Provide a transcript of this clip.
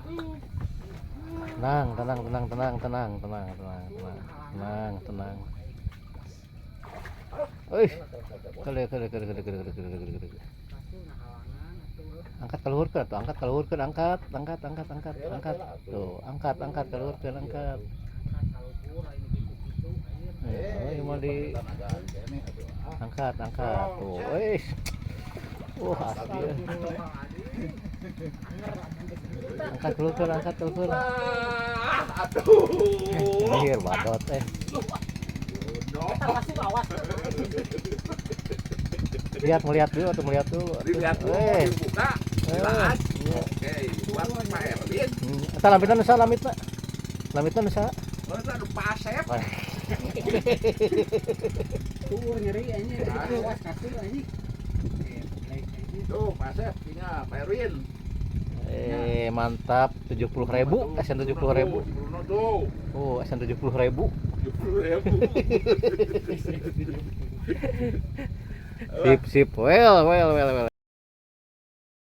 Tenang, tenang, tenang, tenang, tenang, tenang, tenang, tenang, tenang, tenang. Wih, kele. Angkat keluarkan tuh, angkat keluarkan, angkat. Tuh, angkat keluarkan, angkat. Oh, mau di angkat tuh. Wih. Asli ya. Angkat keluarkan. Aduh. Akhir badot melihat dulu Dilihat dulu mau dibuka. Silakan. Oke, buat Pak Erwin. Eta lamitna nusa lamitna. Lamitna nusa. Mana ada Pak Asep? Tuh nyeri ini awas kasih ini. Tuh, Pak Asep punya Pak Erwin. Mantap 70.000, SN 70.000. Bruno tuh. Oh, SN 70.000. 70.000. Sip. Well.